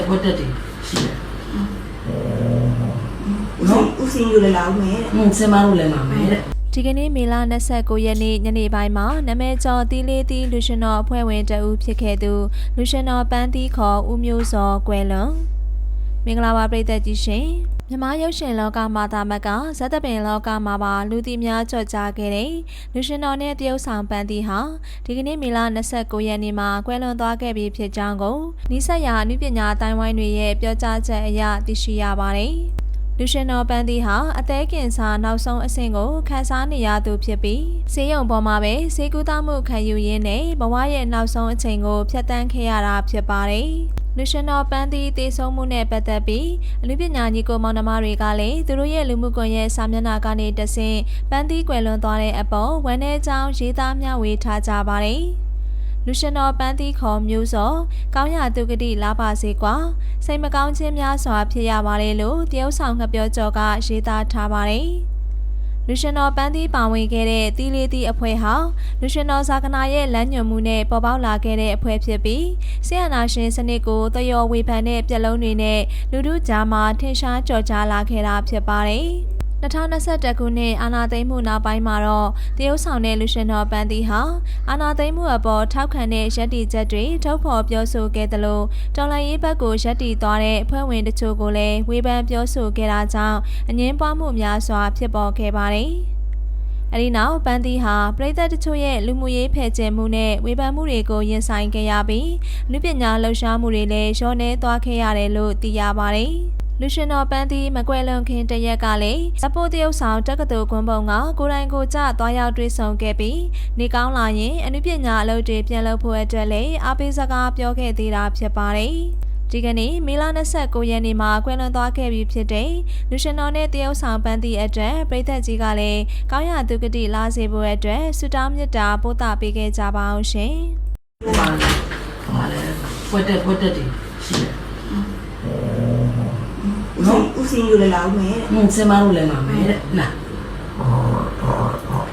ပွက်တက်တယ်ရှိတယ်ဦးစင်းอยู่เลยလားဦးမဲတဲ့စင်မလို့လည်းမှာမယ်တဲ့ဒီကနေ့မေလ29ရက်နေ့ညနေပိုင်းမှာနာမည်ကျော်တီလေးတီလူရှင်တော်အဖွဲ့ဝင်တအူးဖြစ်ခဲ့သူလူရှင်တော်ပန်းတီခေါ်ဦးမျိုးစောကွယ်လွန်မင်္ဂလာပါပရိသတ်ကြီးရှင်မြမရုပ်ရှင်လောကမှာတာမတ်ကဇတ်တပင်လောကမှာပါလူသိများကြော်ကြားခဲ့တဲ့လူရှင်တော်နဲ့တရုတ်ဆောင်ပန်းတီဟာဒီကနေ့မေလ29ရက်နေ့မှာကွယ်လွန်သွားခဲ့ပြီဖြစ်ကြောင်းကိုနီးစပ်ရာအနုပညာအတိုင်းဝိုင်းတွေရဲ့ပြောကြားချက်အရသိရှိရပါတယ်လူရှင်တော်ပန်းတီဟာအသေးကင်ဆာနောက်ဆုံးအဆင့်ကိုခန်းစားနေရသူဖြစ်ပြီးဆေးရုံပေါ်မှာပဲဆေးကုသမှုခံယူရင်းနဲ့ဘဝရဲ့နောက်ဆုံးအချိန်ကိုဖြတ်သန်းခဲ့ရတာဖြစ်ပါတယ်။လူရှင်တော်ပန်းတီတည်ဆုံမှုနဲ့ပတ်သက်ပြီးအနုပညာညီကိုမောင်နှမတွေကလည်းသူတို့ရဲ့လူမှုကွန်ရက်စာမျက်နှာကနေတဆင့်ပန်းတီကွယ်လွန်သွားတဲ့အပေါ်ဝမ်းနည်းကြောင်းရေးသားမျှဝေထားကြပါတယ်။လူရှင်တော်ပန်းတီခေါ်မျိုးစောကောင်းရသူကတိလာပါစေကွာစိတ်မကောင်းခြင်းများစွာဖြစ်ရပါတယ်လို့တရုတ်ဆောင်ငှက်ပြောကျော်ကရေးသားထားပါတယ်လူရှင်တော်ပန်းတီပါဝင်ခဲ့တဲ့တီလေးတီအဖွဲ့ဟာလူရှင်တော်ဇာကနာရဲ့လမ်းညွှန်မှုနဲ့ပေါ်ပေါက်လာခဲ့တဲ့အဖွဲ့ဖြစ်ပြီးဆီယနာရှင်စနစ်ကိုတယောဝေဖန်တဲ့ပြက်လုံးတွေနဲ့လူထုကြားမှာထင်ရှားကြော်ကြားလာခဲ့တာဖြစ်ပါတယ်2021ခုနှစ်အာဏာသိမ်းမှုနောက်ပိုင်းမှာတော့တရုတ်ဆောင်တဲ့လူရှင်တော်ပန်းတီဟာအာဏာသိမ်းမှုအပေါ်ထောက်ခံတဲ့ရပ်တည်ချက်တွေထုတ်ဖော်ပြောဆိုခဲ့သလိုတော်လှန်ရေးဘက်ကိုရပ်တည်သွားတဲ့အဖွဲ့ဝင်တချို့ကိုလည်းဝေဖန်ပြောဆိုခဲ့တာကြောင့်အငြင်းပွားမှုများစွာဖြစ်ပေါ်ခဲ့ပါတယ်။အဲဒီနောက်ပန်းတီဟာပြည်သက်တချို့ရဲ့လူမှုရေးဖယ်ကျဉ်မှုနဲ့ဝေဖန်မှုတွေကိုရင်ဆိုင်ခဲ့ရပြီးလူပညာလှုပ်ရှားမှုတွေလည်းလျော့နည်းသွားခဲ့ရတယ်လို့သိရပါတယ်။လူရှင်တော်ပန်းတီမကွယ်လွန်ခင်တရက်ကလည်းဇပိုးတရုတ်ဆောင်တက္ကသိုလ်ကွန်ပုံကကိုယ်တိုင်ကိုကျသွားရောက်တွေ့ဆုံခဲ့ပြီးနေကောင်းလာရင်အနုပညာအလုပ်တွေပြန်လုပ်ဖို့အတွက်လည်းအားပေးစကားပြောခဲ့သေးတာဖြစ်ပါတယ်။ဒီကနေ့မေလ29ရက်နေ့မှာကွယ်လွန်သွားခဲ့ပြီဖြစ်တဲ့လူရှင်တော်နဲ့တရုတ်ဆောင်ပန်းတီအတွက်ပြည်သက်ကြီးကလည်းကောင်းရသူကတိလာစေဖို့အတွက်ဆုတောင်းမေတ္တာပို့သပေးခဲ့ကြပါအောင်ရှင်။ပါလေပွက်တက်တယ်ရှိတယ်ဦးစင်းอยู่เลยလားဦးမဲတဲ့စင်မလို့လည်းမှာမယ်တဲ့လား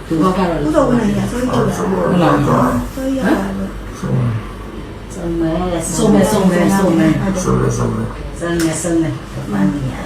သူကတော့ဦးတော်ဝင်ရဆိုတော့ဟုတ်လားဆိုရပါလို့ဆုံးမယ်မန်နီယာ